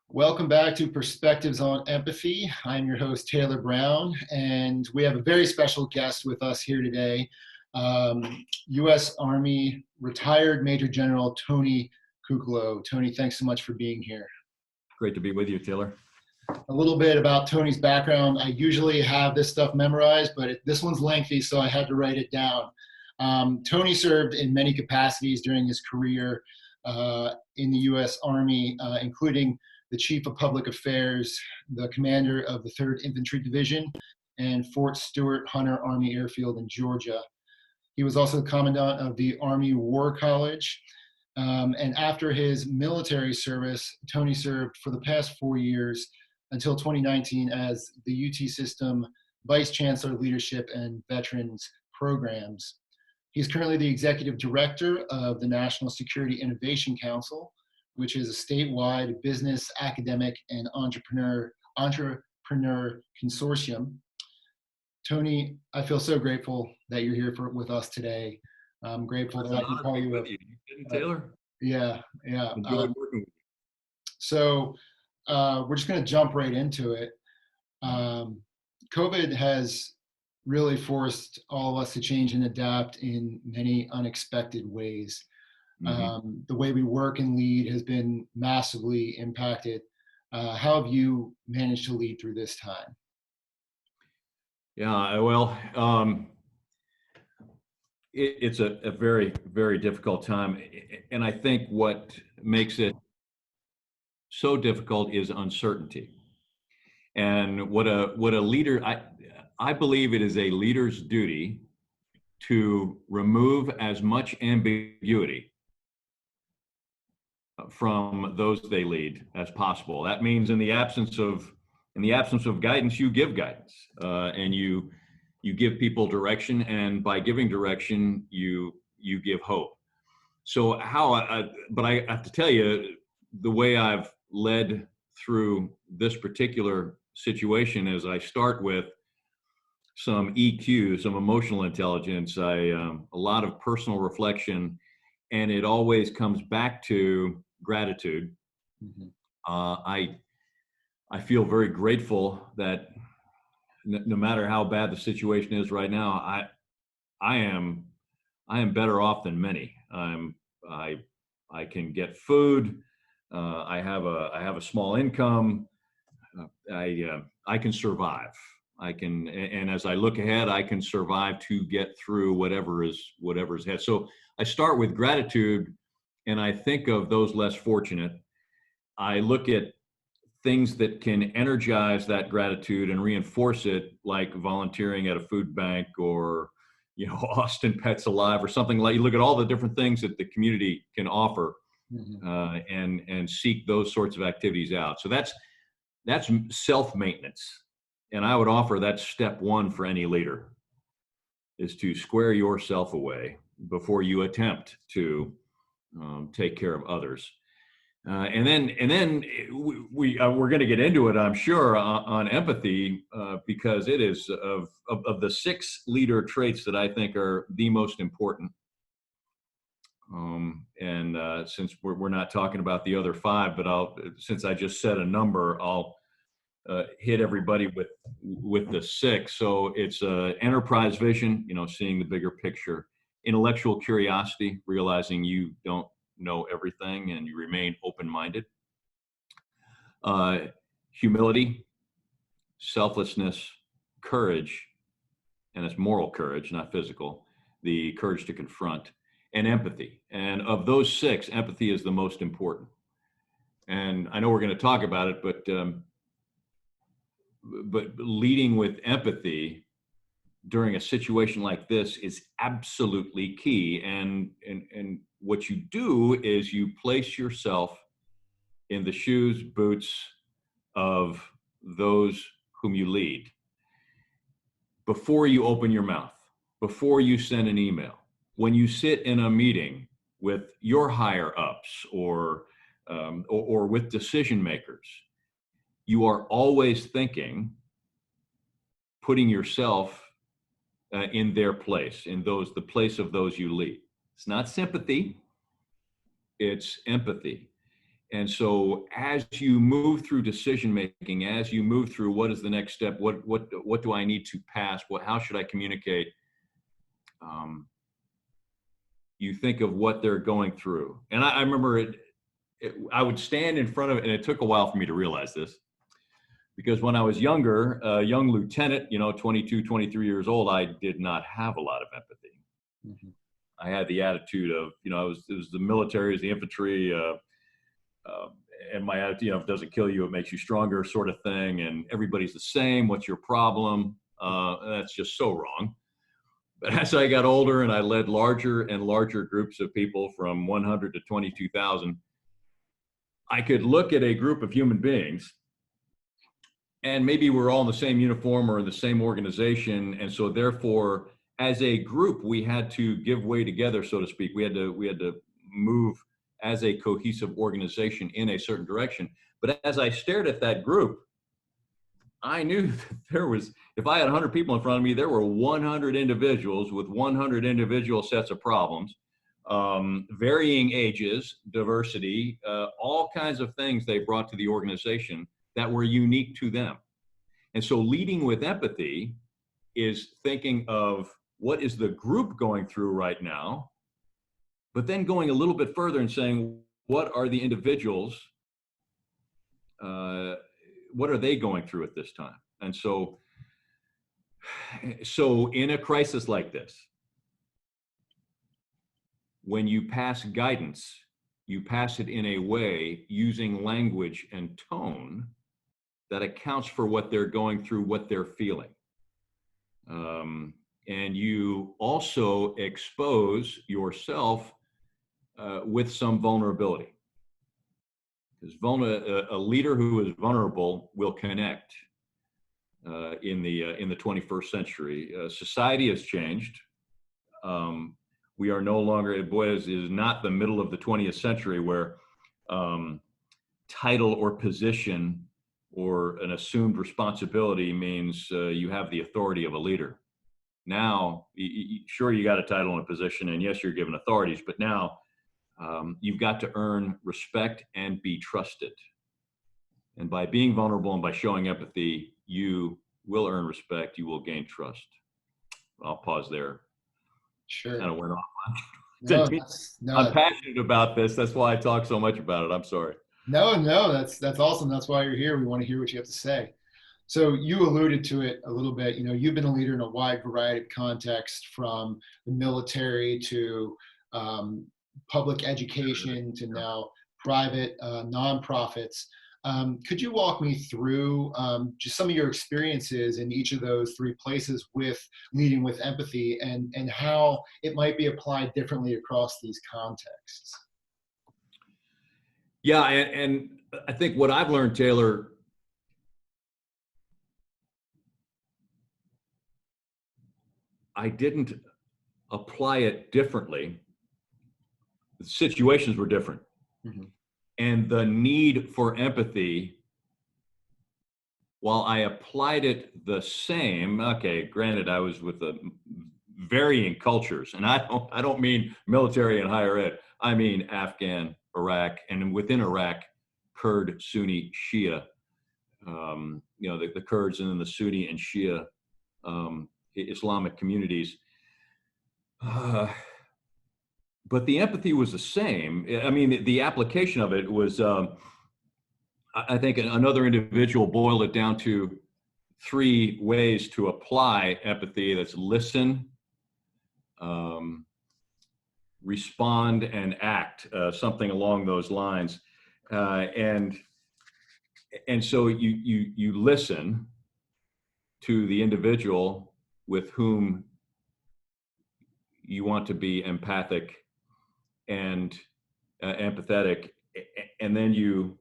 Welcome back to Perspectives on Empathy. I'm your host, Taylor Brown, and we have a very special guest with us here today, U.S. Army retired Major General Tony Cucolo. Tony, thanks so much for being here. Great to be with you, Taylor. A little bit about Tony's background. I usually have this stuff memorized, but this one's lengthy, so I had to write it down. Tony served in many capacities during his career in the U.S. Army, including the Chief of Public Affairs, the commander of the 3rd Infantry Division, and Fort Stewart Hunter Army Airfield in Georgia. He was also the Commandant of the Army War College. And after his military service, Tony served for the past 4 years until 2019 as the UT System Vice Chancellor of Leadership and Veterans Programs. He's currently the Executive Director of the National Security Innovation Council, which is a statewide business, academic, and entrepreneur consortium. Tony, I feel so grateful that you're here with us today. I'm grateful that I can call you. Taylor? Yeah. Enjoyed working with you. So we're just going to jump right into it. COVID has really forced all of us to change and adapt in many unexpected ways. The way we work and lead has been massively impacted. How have you managed to lead through this time? Yeah, well, it's a very, very difficult time. And I think what makes it so difficult is uncertainty. And what a leader, I believe it is a leader's duty to remove as much ambiguity from those they lead as possible. That means in the absence of guidance, you give guidance, and you give people direction, and by giving direction, you give hope. So but I have to tell you, the way I've led through this particular situation is I start with some EQ, some emotional intelligence, a lot of personal reflection, and it always comes back to gratitude. I feel very grateful that no matter how bad the situation is right now, I am better off than many. I can get food. I have a small income. I can survive. And as I look ahead, I can survive to get through whatever is ahead. So I start with gratitude, and I think of those less fortunate. I look at things that can energize that gratitude and reinforce it, like volunteering at a food bank or, Austin Pets Alive or something like. You look at all the different things that the community can offer, and seek those sorts of activities out. So that's self-maintenance. And I would offer that's step one for any leader, is to square yourself away before you attempt to take care of others. And then we're going to get into it, I'm sure, on empathy, because it is of the 6 leader traits that I think are the most important. Since we're not talking about the other 5, but since I just said a number, I'll hit everybody with the 6. So it's enterprise vision, seeing the bigger picture; intellectual curiosity, realizing you don't know everything and you remain open-minded; humility; selflessness; courage, and it's moral courage, not physical, the courage to confront; and empathy. And of those 6, empathy is the most important. And I know we're going to talk about it, but leading with empathy during a situation like this is absolutely key. And what you do is you place yourself in the shoes, boots of those whom you lead. Before you open your mouth, before you send an email, when you sit in a meeting with your higher ups or with decision makers, you are always putting yourself in their place, the place of those you lead. It's not sympathy, it's empathy. And so as you move through decision making, as you move through what is the next step, what do I need to pass, how should I communicate, you think of what they're going through. And I remember I would stand in front of it, and it took a while for me to realize this, because when I was younger, a young lieutenant, 22, 23 years old, I did not have a lot of empathy. Mm-hmm. I had the attitude of, it was the military, it was the infantry, and my attitude, if it doesn't kill you, it makes you stronger, sort of thing. And everybody's the same. What's your problem? That's just so wrong. But as I got older and I led larger and larger groups of people from 100 to 22,000, I could look at a group of human beings, and maybe we're all in the same uniform or in the same organization. And so therefore, as a group, we had to give way together, so to speak. We had to move as a cohesive organization in a certain direction. But as I stared at that group, I knew that there was, if I had 100 people in front of me, there were 100 individuals with 100 individual sets of problems, varying ages, diversity, all kinds of things they brought to the organization that were unique to them. And so leading with empathy is thinking of what is the group going through right now, but then going a little bit further and saying, what are the individuals, what are they going through at this time? And so in a crisis like this, when you pass guidance, you pass it in a way using language and tone that accounts for what they're going through, what they're feeling. And you also expose yourself with some vulnerability. Because a leader who is vulnerable will connect in the 21st century. Society has changed. We are no longer, it is not the middle of the 20th century where title or position or an assumed responsibility means you have the authority of a leader. Now, sure, you got a title and a position, and yes, you're given authorities, but now you've got to earn respect and be trusted. And by being vulnerable and by showing empathy, you will earn respect, you will gain trust. I'll pause there. Sure. Kind of went off. I'm passionate about this. That's why I talk so much about it. I'm sorry. No, that's awesome. That's why you're here. We want to hear what you have to say. So you alluded to it a little bit. You've been a leader in a wide variety of contexts, from the military to public education to now private nonprofits. Could you walk me through just some of your experiences in each of those three places with leading with empathy, and how it might be applied differently across these contexts? Yeah, and I think what I've learned, Taylor, I didn't apply it differently. The situations were different. Mm-hmm. And the need for empathy, while I applied it the same, okay, granted, I was with varying cultures, and I don't mean military and higher ed. I mean Afghan, Iraq, and within Iraq, Kurd, Sunni, Shia. The Kurds and then the Sunni and Shia Islamic communities. But the empathy was the same. I mean, the application of it was, I think another individual boiled it down to three ways to apply empathy. That's listen, respond, and act, something along those lines. And so you listen to the individual with whom you want to be empathic and empathetic, and then you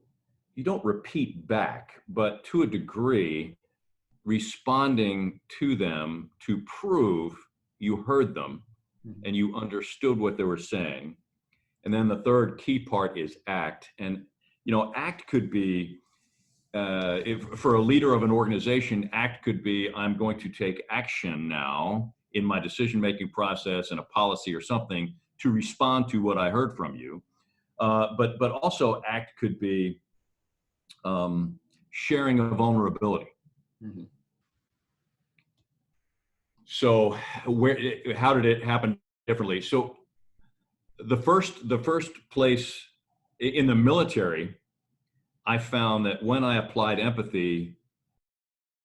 don't repeat back, but to a degree, responding to them to prove you heard them and you understood what they were saying. And then the third key part is act. And act could be, for a leader of an organization, act could be, I'm going to take action now in my decision-making process and a policy or something to respond to what I heard from you. But also ACT could be sharing a vulnerability. Mhm. So how did it happen differently? So the first place in the military, I found that when I applied empathy,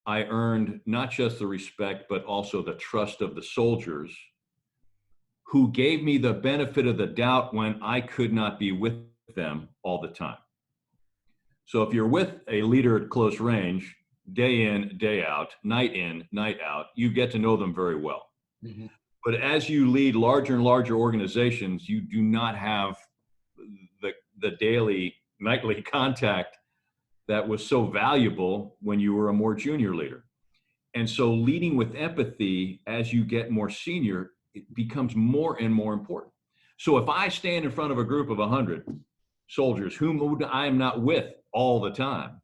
I earned not just the respect, but also the trust of the soldiers who gave me the benefit of the doubt when I could not be with them all the time. So if you're with a leader at close range, day in, day out, night out, you get to know them very well. Mm-hmm. But as you lead larger and larger organizations, you do not have the daily, nightly contact that was so valuable when you were a more junior leader. And so leading with empathy as you get more senior, it becomes more and more important. So if I stand in front of a group of 100 soldiers whom I am not with all the time,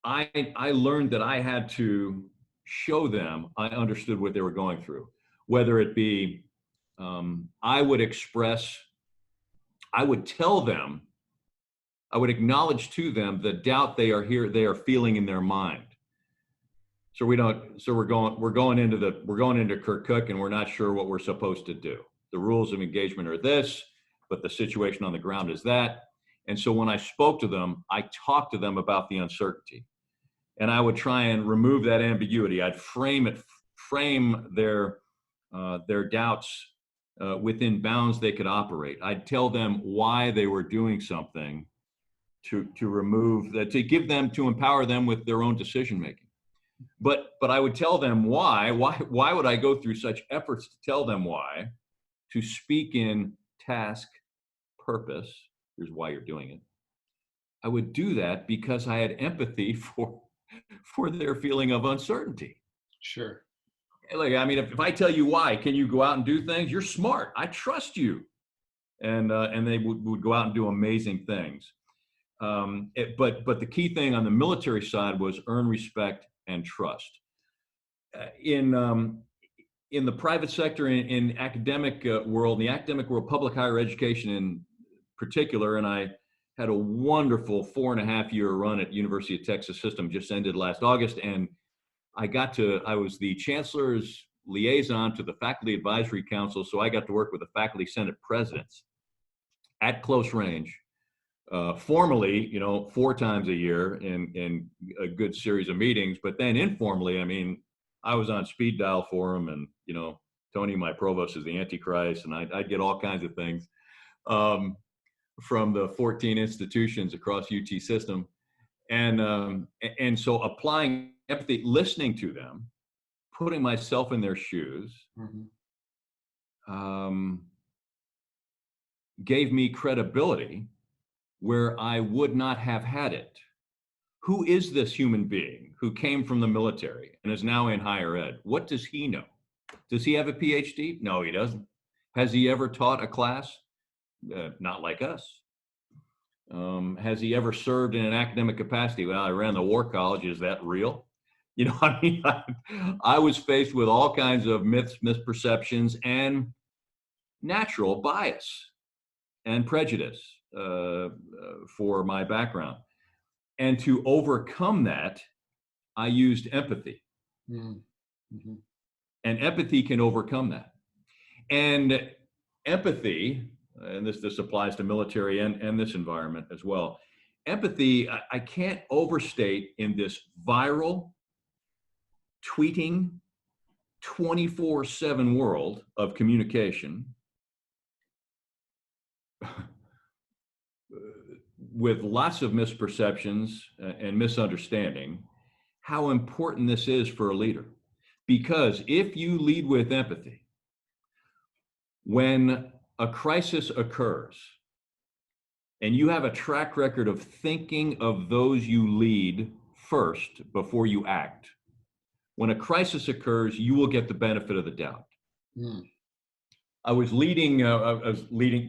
I learned that I had to show them I understood what they were going through, whether it be I would tell them, I would acknowledge to them the doubt they are feeling in their mind. So we're going into Kirkuk and we're not sure what we're supposed to do. The rules of engagement are this, but the situation on the ground is that. And so when I spoke to them, I talked to them about the uncertainty. And I would try and remove that ambiguity. I'd frame their doubts within bounds they could operate. I'd tell them why they were doing something to remove that, to empower them with their own decision making. But I would tell them why would I go through such efforts to tell them why, to speak in task, purpose, here's why you're doing it. I would do that because I had empathy for their feeling of uncertainty. Sure. Like, I mean, if I tell you why, can you go out and do things? You're smart. I trust you. And they would go out and do amazing things. But the key thing on the military side was earn respect and trust. In the private sector, in academic world, in the academic world, public higher education in particular, and I had a wonderful 4.5-year run at University of Texas System, just ended last August, and I was the Chancellor's liaison to the Faculty Advisory Council, so I got to work with the Faculty Senate presidents at close range, formally, 4 times a year in a good series of meetings, but then informally, I mean, I was on speed dial for them, and, Tony, my provost, is the Antichrist, and I'd get all kinds of things from the 14 institutions across UT system. And so applying empathy, listening to them, putting myself in their shoes, gave me credibility where I would not have had it. Who is this human being who came from the military and is now in higher ed? What does he know? Does he have a PhD? No, he doesn't. Has he ever taught a class? Not like us. Has he ever served in an academic capacity? Well, I ran the War College. Is that real? I mean, I was faced with all kinds of myths, misperceptions, and natural bias and prejudice for my background. And to overcome that, I used empathy. Mm-hmm. And empathy can overcome that. And empathy, and this applies to military and this environment as well. Empathy, I can't overstate in this viral, tweeting, 24/7 world of communication with lots of misperceptions and misunderstanding, how important this is for a leader. Because if you lead with empathy, when a crisis occurs and you have a track record of thinking of those you lead first before you act, when a crisis occurs, you will get the benefit of the doubt. I was leading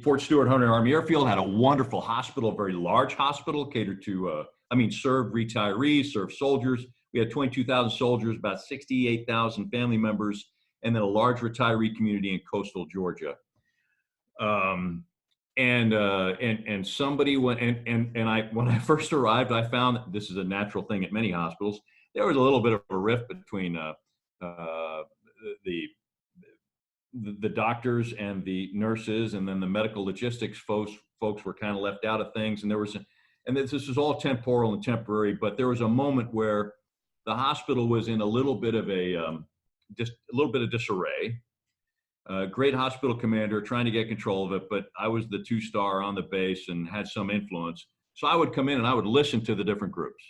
Fort Stewart Hunter Army Airfield, had a wonderful hospital, a very large hospital, catered to, served retirees, served soldiers. We had 22,000 soldiers, about 68,000 family members, and then a large retiree community in coastal Georgia. And and somebody went, and I, when I first arrived, I found that this is a natural thing at many hospitals. There was a little bit of a rift between the the doctors and the nurses, and then the medical logistics folks were kind of left out of things. And there was, and this is all temporal and temporary, but there was a moment where the hospital was in a little bit of just a little bit of disarray. Great hospital commander trying to get control of it, but I was the 2-star on the base and had some influence. So I would come in and I would listen to the different groups.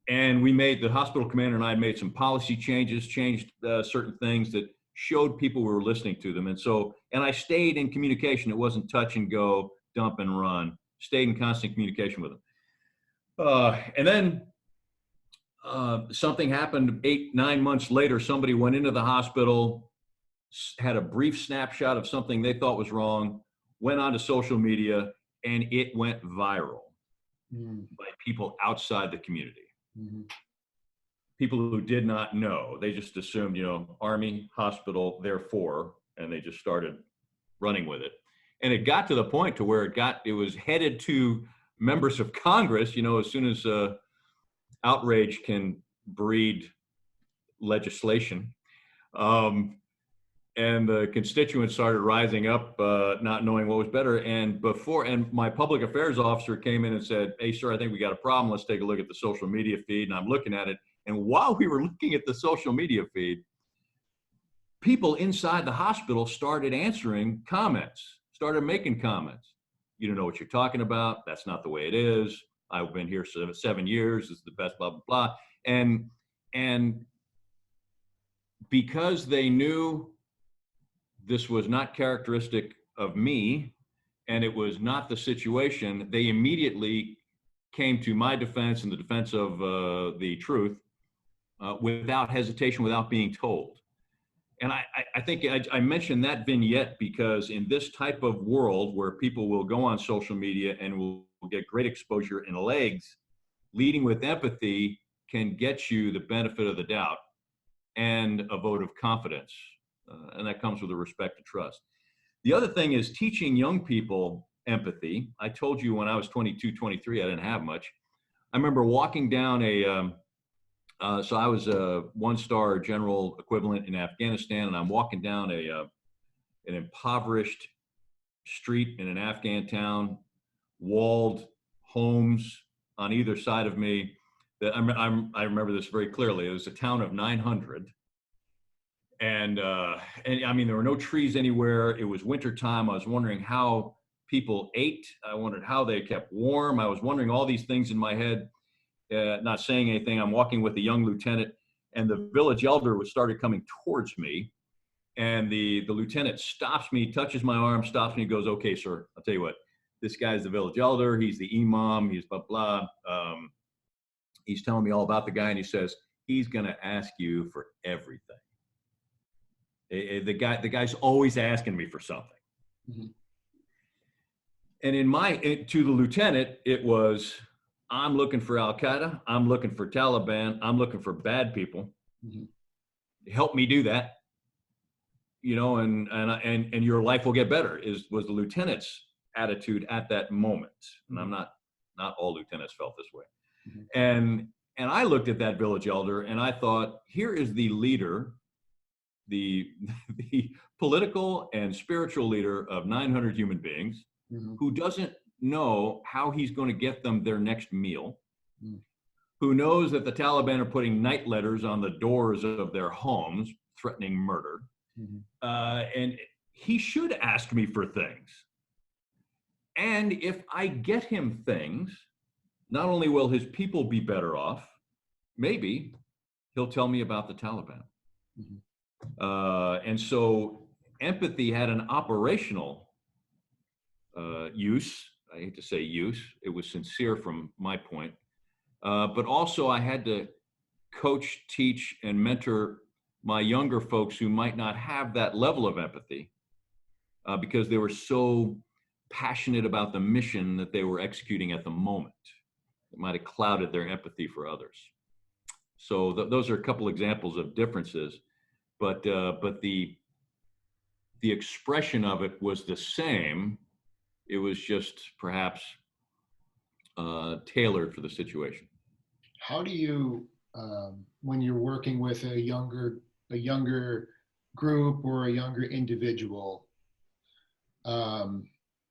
And the hospital commander and I made some policy changes, changed certain things that showed people we were listening to them. And I stayed in communication. It wasn't touch and go, dump and run. Stayed in constant communication with them. And then something happened 8-9 months later. Somebody went into the hospital, had a brief snapshot of something they thought was wrong, went onto social media, and it went viral by people outside the community. People who did not know. They just assumed, Army, hospital, therefore, and they just started running with it. And it got to the point to where it was headed to members of Congress, as soon as outrage can breed legislation. And the constituents started rising up, not knowing what was better. And my public affairs officer came in and said, "Hey, sir, I think we got a problem. Let's take a look at the social media feed." And I'm looking at it. And while we were looking at the social media feed, people inside the hospital started answering comments, started making comments. "You don't know what you're talking about. That's not the way it is. I've been here 7 years. It's the best, blah, blah, blah." And because they knew this was not characteristic of me and it was not the situation, they immediately came to my defense and the defense of the truth without hesitation, without being told. And I think I mentioned that vignette because in this type of world where people will go on social media and will get great exposure and legs, leading with empathy can get you the benefit of the doubt and a vote of confidence. And that comes with a respect and trust. The other thing is teaching young people empathy. I told you when I was 22, 23, I didn't have much. I remember walking down so I was a 1-star general equivalent in Afghanistan, and I'm walking down an impoverished street in an Afghan town, walled homes on either side of me. I remember this very clearly. It was a town of 900. And I mean, there were no trees anywhere. It was wintertime. I was wondering how people ate. I wondered how they kept warm. I was wondering all these things in my head, not saying anything. I'm walking with a young lieutenant, and the village elder started coming towards me. And the lieutenant stops me, touches my arm, stops me, goes, "Okay, sir, I'll tell you what, this guy's the village elder. He's the imam. He's blah, blah. He's telling me all about the guy." And he says, "He's going to ask you for everything. The guy's always asking me for something." Mm-hmm. And to the lieutenant, it was, "I'm looking for Al-Qaeda. I'm looking for Taliban. I'm looking for bad people. Mm-hmm. Help me do that. And your life will get better," was the lieutenant's attitude at that moment. And I'm not all lieutenants felt this way. Mm-hmm. And I looked at that village elder and I thought, here is the leader, the political and spiritual leader of 900 human beings, mm-hmm. who doesn't know how he's going to get them their next meal, mm-hmm. who knows that the Taliban are putting night letters on the doors of their homes threatening murder. Mm-hmm. And he should ask me for things. And if I get him things, not only will his people be better off, maybe he'll tell me about the Taliban. Mm-hmm. And so empathy had an operational use. I hate to say use. It was sincere from my point. But also I had to coach, teach, and mentor my younger folks who might not have that level of empathy because they were so passionate about the mission that they were executing at the moment. It might have clouded their empathy for others. So those are a couple examples of differences, but the expression of it was the same, It was just perhaps tailored for the situation. How do you, when you're working with a younger group or a younger individual,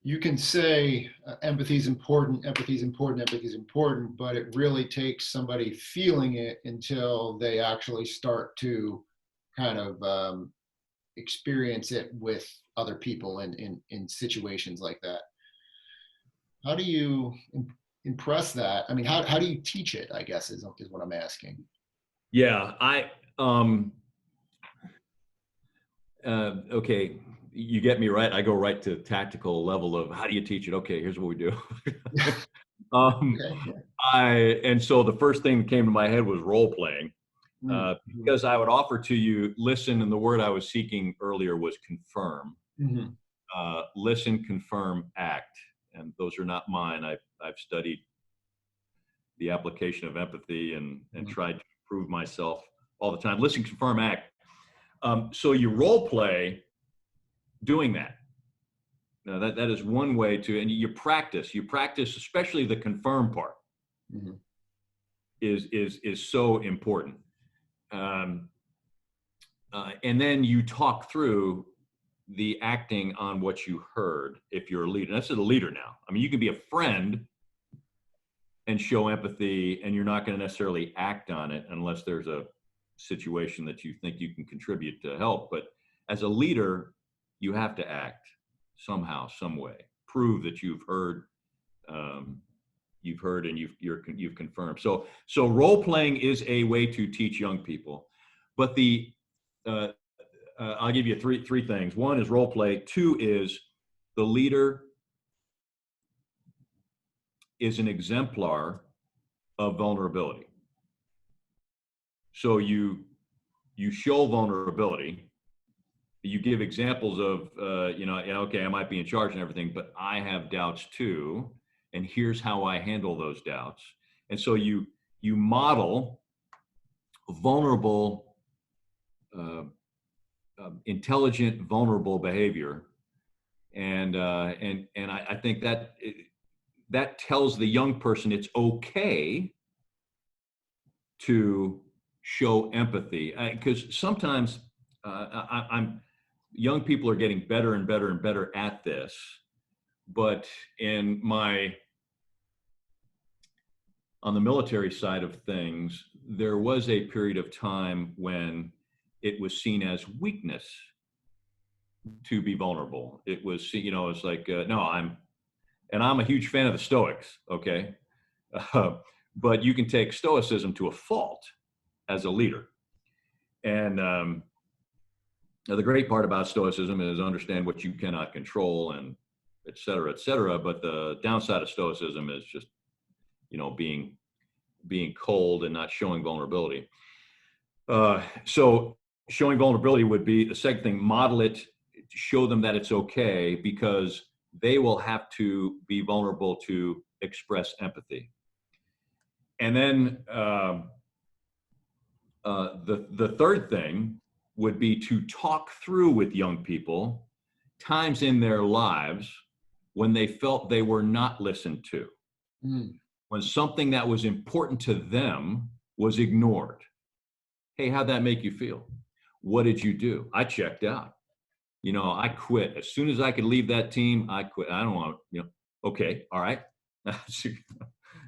you can say empathy is important, empathy is important, empathy is important, but it really takes somebody feeling it until they actually start to kind of experience it with other people in situations like that. How do you impress that? I mean, how do you teach it, I guess, is what I'm asking. Yeah, okay, you get me right. I go right to tactical level of how do you teach it? Okay, here's what we do. Okay. And so the first thing that came to my head was role playing, Mm-hmm. because I would offer to you, listen, and the word I was seeking earlier was confirm. Mm-hmm. Listen, confirm, act. And those are not mine. I've studied the application of empathy and tried to prove myself all the time. Listen, confirm, act. So you role play doing that. Now that is one way to, and you practice, especially the confirm part. Mm-hmm. is so important. And then you talk through the acting on what you heard if you're a leader. That's a leader now. I mean, you can be a friend and show empathy, and you're not going to necessarily act on it unless there's a situation that you think you can contribute to help. But as a leader, you have to act somehow, some way. Prove that you've heard, and you've confirmed. So role playing is a way to teach young people. But I'll give you three things. One is role play. Two is the leader is an exemplar of vulnerability. So you show vulnerability. You give examples of, okay, I might be in charge and everything, but I have doubts too. And here's how I handle those doubts. And so you model vulnerable, intelligent, vulnerable behavior. And I think that tells the young person it's okay to show empathy, because sometimes young people are getting better and better and better at this. But on the military side of things, there was a period of time when it was seen as weakness to be vulnerable. It was, it's like, no, I'm a huge fan of the Stoics, okay? But you can take Stoicism to a fault as a leader. And the great part about Stoicism is understand what you cannot control, and et cetera, et cetera. But the downside of Stoicism is just, being cold and not showing vulnerability. So showing vulnerability would be the second thing. Model it, show them that it's okay, because they will have to be vulnerable to express empathy. And then the third thing would be to talk through with young people times in their lives when they felt they were not listened to, when something that was important to them was ignored. Hey, how'd that make you feel? What did you do? I checked out. I quit. As soon as I could leave that team, I quit. I don't want, okay, all right.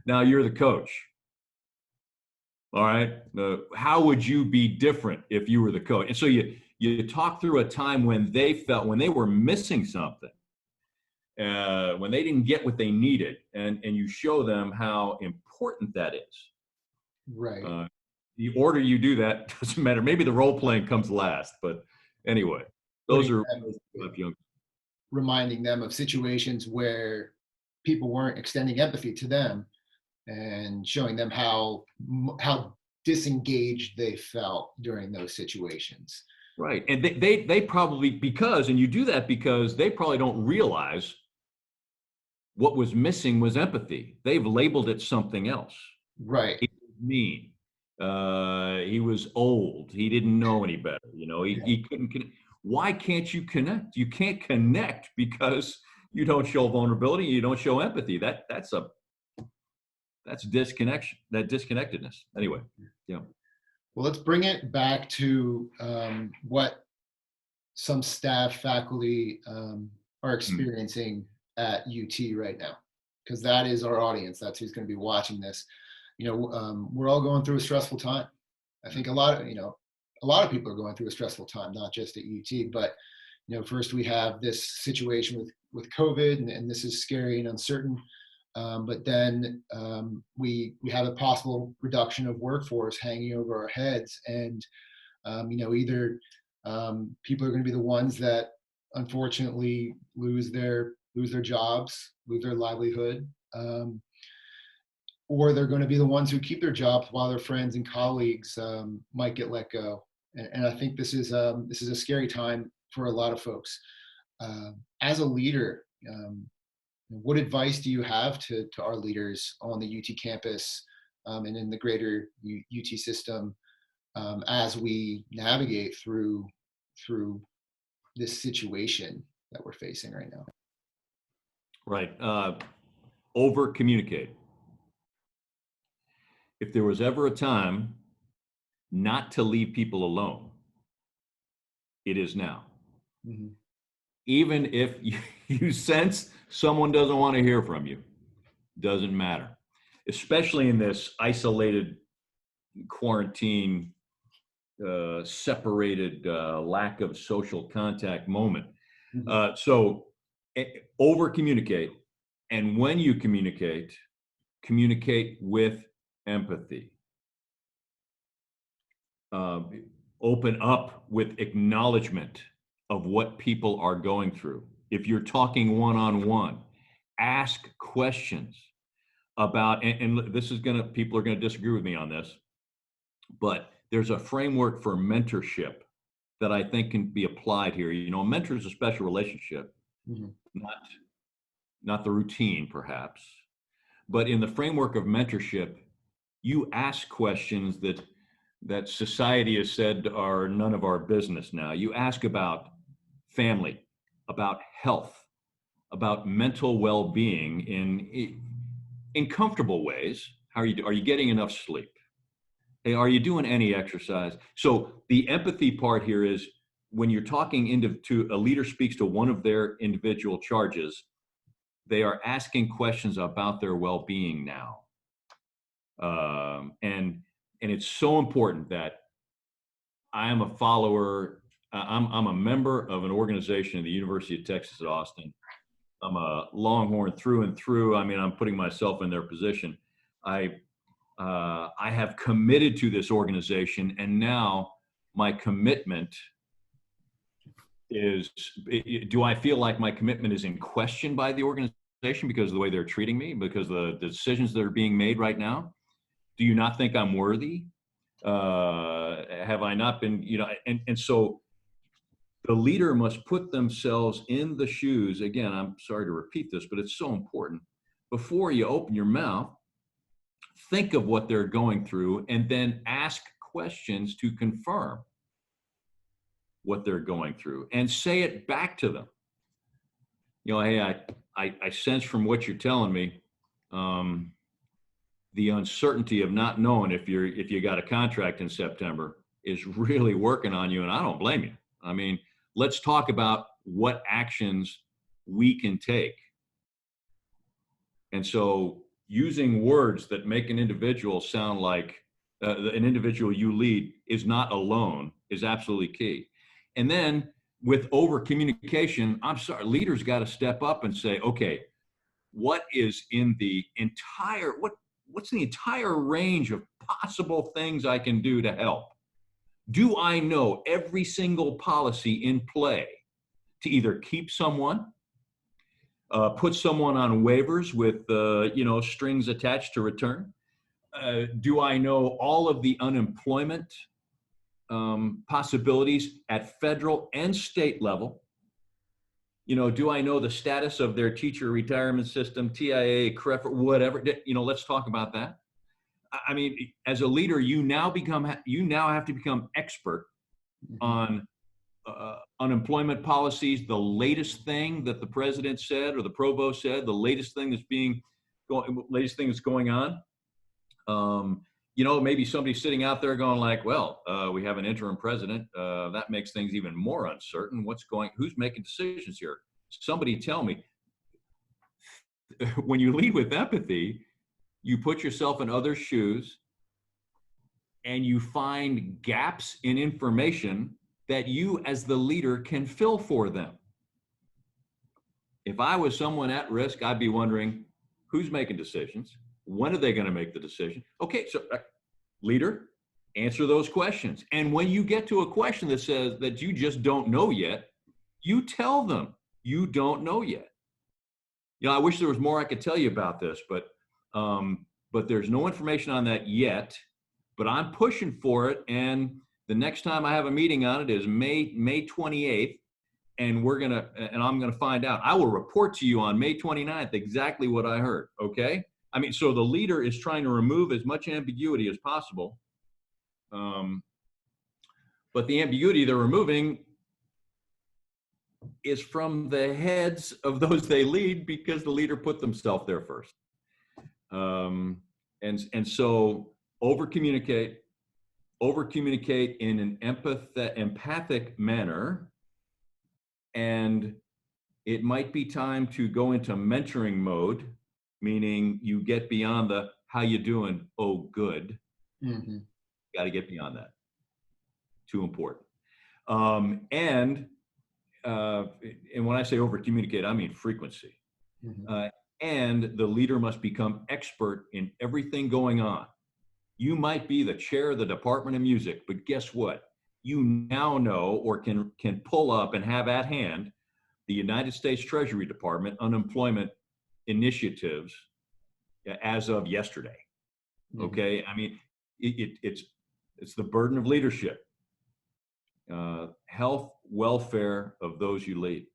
Now you're the coach. All right. How would you be different if you were the coach? And so you talk through a time when they were missing something, when they didn't get what they needed, and you show them how important that is. Right. The order you do that doesn't matter. Maybe the role playing comes last, but anyway, those are young. Reminding them of situations where people weren't extending empathy to them, and showing them how disengaged they felt during those situations. Right. And they probably, and you do that because they probably don't realize what was missing was empathy. They've labeled it something else. Right. He was mean. He was old. He didn't know any better. He couldn't connect. Why can't you connect? You can't connect because you don't show vulnerability, you don't show empathy. That's disconnection, that disconnectedness. Anyway, yeah. Well, let's bring it back to what some staff, faculty are experiencing at UT right now, because that is our audience. That's who's going to be watching this. We're all going through a stressful time. I think a lot of people are going through a stressful time, not just at UT, but first we have this situation with COVID, and this is scary and uncertain. But then we have a possible reduction of workforce hanging over our heads, and either people are going to be the ones that unfortunately lose their jobs, lose their livelihood, or they're going to be the ones who keep their jobs while their friends and colleagues might get let go. And I think this is a scary time for a lot of folks. As a leader, what advice do you have to our leaders on the UT campus and in the greater UT system as we navigate through this situation that we're facing right now? Right. Over communicate. If there was ever a time not to leave people alone, it is now. Mm-hmm. Even if you sense someone doesn't want to hear from you, doesn't matter. Especially in this isolated, quarantine, separated, lack of social contact moment. Mm-hmm. So over communicate. And when you communicate with empathy. Open up with acknowledgement of what people are going through. If you're talking one-on-one, ask questions about, and this is people are gonna disagree with me on this, but there's a framework for mentorship that I think can be applied here. A mentor is a special relationship, mm-hmm. not the routine perhaps, but in the framework of mentorship, you ask questions that society has said are none of our business now. You ask about family, about health, about mental well-being in comfortable ways. How are you getting enough sleep? Hey, are you doing any exercise? So the empathy part here is when you're talking to a leader speaks to one of their individual charges, they are asking questions about their well-being now. And it's so important that I am a follower. I'm a member of an organization at the University of Texas at Austin. I'm a Longhorn through and through. I mean, I'm putting myself in their position. I have committed to this organization, and now my commitment is, do I feel like my commitment is in question by the organization because of the way they're treating me, because of the decisions that are being made right now? Do you not think I'm worthy? Have I not been, and so the leader must put themselves in the shoes. Again, I'm sorry to repeat this, but it's so important. Before you open your mouth, think of what they're going through and then ask questions to confirm what they're going through and say it back to them. Hey, I sense from what you're telling me, the uncertainty of not knowing if you got a contract in September is really working on you, and I don't blame you. I mean, let's talk about what actions we can take. And so using words that make an individual sound like an individual you lead is not alone is absolutely key. And then with over communication, I'm sorry, leaders got to step up and say, okay, what is in the entire, what's the entire range of possible things I can do to help? Do I know every single policy in play to either keep someone, put someone on waivers with strings attached to return? Do I know all of the unemployment possibilities at federal and state level? Do I know the status of their teacher retirement system, TIA, CREF, whatever? Let's talk about that. I mean, as a leader, you now have to become expert on unemployment policies, the latest thing that the president said or the provost said, the latest thing latest thing that's going on. Maybe somebody sitting out there going like, well, we have an interim president. That makes things even more uncertain. Who's making decisions here? Somebody tell me. When you lead with empathy, you put yourself in others' shoes and you find gaps in information that you as the leader can fill for them. If I was someone at risk, I'd be wondering who's making decisions? When are they going to make the decision? Okay, so leader, answer those questions. And when you get to a question that says that you just don't know yet, you tell them you don't know yet. I wish there was more I could tell you about this, but there's no information on that yet. But I'm pushing for it, and the next time I have a meeting on it is May 28th, and I'm gonna find out. I will report to you on May 29th exactly what I heard. Okay? I mean, so the leader is trying to remove as much ambiguity as possible, but the ambiguity they're removing is from the heads of those they lead because the leader put themselves there first. And so over communicate in an empathic manner, and it might be time to go into mentoring mode, meaning you get beyond the how you doing, oh good. Mm-hmm. Got to get beyond that. Too important. And when I say over communicate, I mean frequency. Mm-hmm. And the leader must become expert in everything going on. You might be the chair of the Department of Music, but guess what? You now know or can pull up and have at hand the United States Treasury Department unemployment initiatives as of yesterday. Mm-hmm. Okay, I mean, it's the burden of leadership. Health, welfare of those you lead.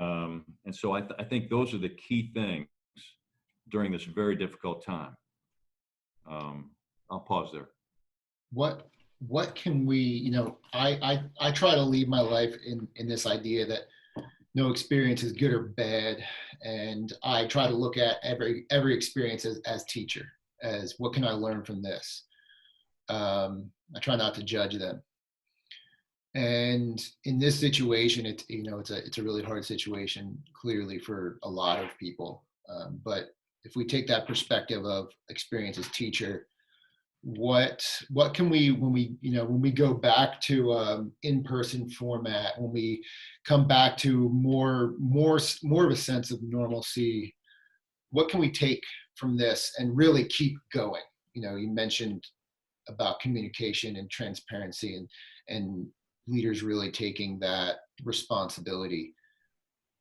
And so I think those are the key things during this very difficult time. I'll pause there. What can we, I try to lead my life in this idea that no experience is good or bad. And I try to look at every experience as teacher, as what can I learn from this? I try not to judge them. And in this situation, it's a really hard situation, clearly, for a lot of people. But if we take that perspective of experience as teacher, what can we, when we go back to in-person format, when we come back to more of a sense of normalcy, what can we take from this and really keep going? You mentioned about communication and transparency and leaders really taking that responsibility.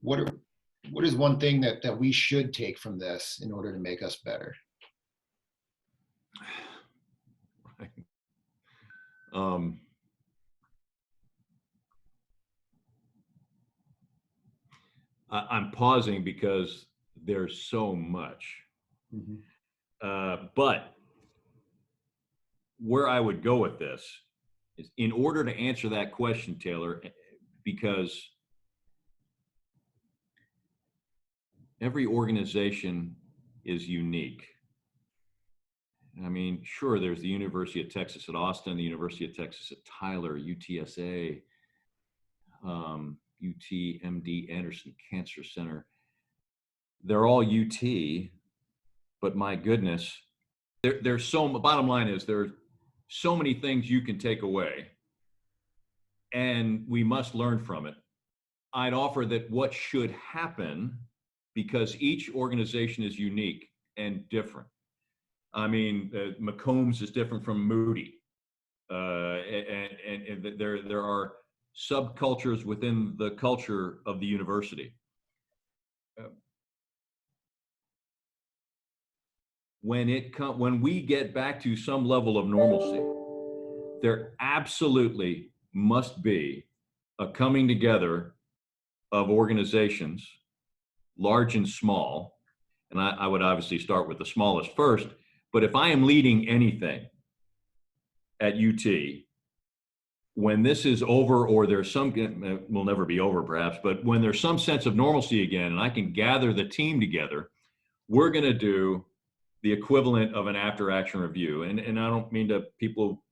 What is one thing that we should take from this in order to make us better? I'm pausing because there's so much. Mm-hmm. But where I would go with this is, in order to answer that question, Taylor, because every organization is unique. I mean, sure, there's the University of Texas at Austin, the University of Texas at Tyler, UTSA, UTMD Anderson Cancer Center. They're all UT, but my goodness, there's bottom line is there's so many things you can take away, and we must learn from it. I'd offer that what should happen, because each organization is unique and different. I mean, McCombs is different from Moody, and there are subcultures within the culture of the university. When we get back to some level of normalcy, there absolutely must be a coming together of organizations, large and small, and I would obviously start with the smallest first. But if I am leading anything at UT, when this is over, or there's some, will never be over perhaps, but when there's some sense of normalcy again, and I can gather the team together, we're going to do the equivalent of an after action review. And I don't mean to, people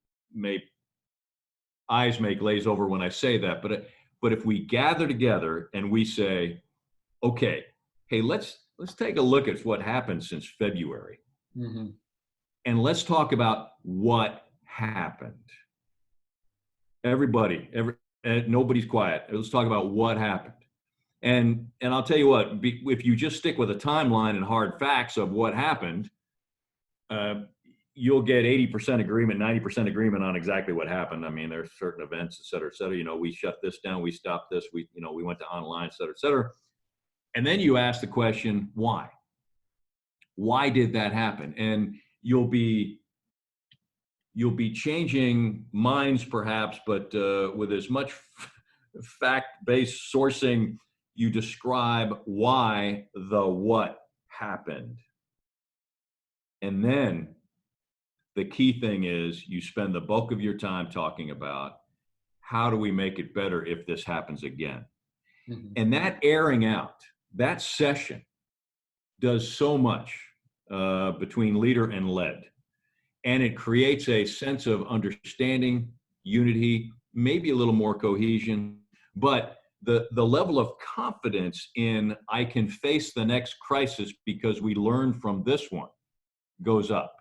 eyes may glaze over when I say that, but if we gather together and we say, okay, hey, let's take a look at what happened since February. Mm-hmm. And let's talk about what happened. Everybody, nobody's quiet. Let's talk about what happened. And I'll tell you what, if you just stick with a timeline and hard facts of what happened, you'll get 80% agreement, 90% agreement on exactly what happened. I mean, there's certain events, et cetera, et cetera. You know, we shut this down, we stopped this, we went to online, et cetera, et cetera. And then you ask the question, why? Why did that happen? And you'll be changing minds perhaps, but with as much fact-based sourcing, you describe why the what happened. And then the key thing is you spend the bulk of your time talking about how do we make it better if this happens again? Mm-hmm. And that airing out, that session does so much between leader and led. And it creates a sense of understanding, unity, maybe a little more cohesion, but the level of confidence in I can face the next crisis because we learned from this one goes up.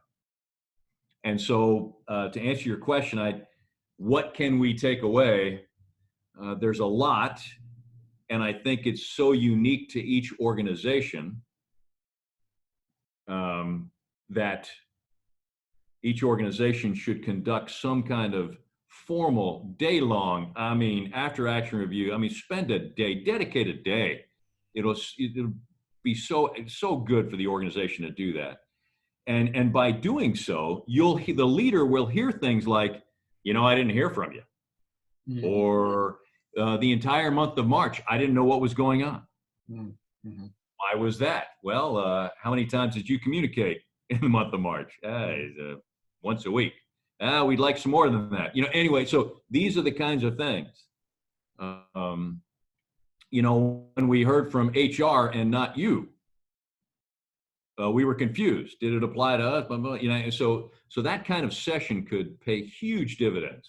And so to answer your question, what can we take away? There's a lot, and I think it's so unique to each organization that each organization should conduct some kind of formal day-long, after action review. Spend a day, dedicate a day. It'll be so good for the organization to do that. And by doing so, the leader will hear things like, I didn't hear from you. Mm-hmm. Or the entire month of March, I didn't know what was going on. Mm-hmm. Why was that? Well, how many times did you communicate in the month of March? Once a week. We'd like some more than that. Anyway, so these are the kinds of things. When we heard from HR and not you, we were confused. Did it apply to us? So that kind of session could pay huge dividends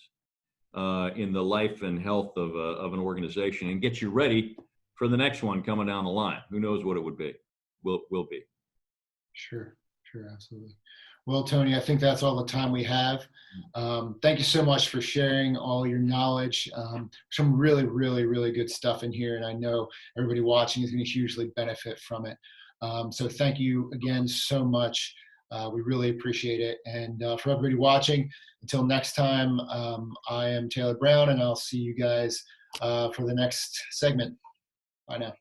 in the life and health of an organization and get you ready for the next one coming down the line. Who knows what it would be? Will be. Sure, absolutely. Well, Tony, I think that's all the time we have. Thank you so much for sharing all your knowledge. Some really, really, really good stuff in here, and I know everybody watching is going to hugely benefit from it. So thank you again so much. We really appreciate it. And for everybody watching, until next time, I am Taylor Brown, and I'll see you guys for the next segment. Bye now.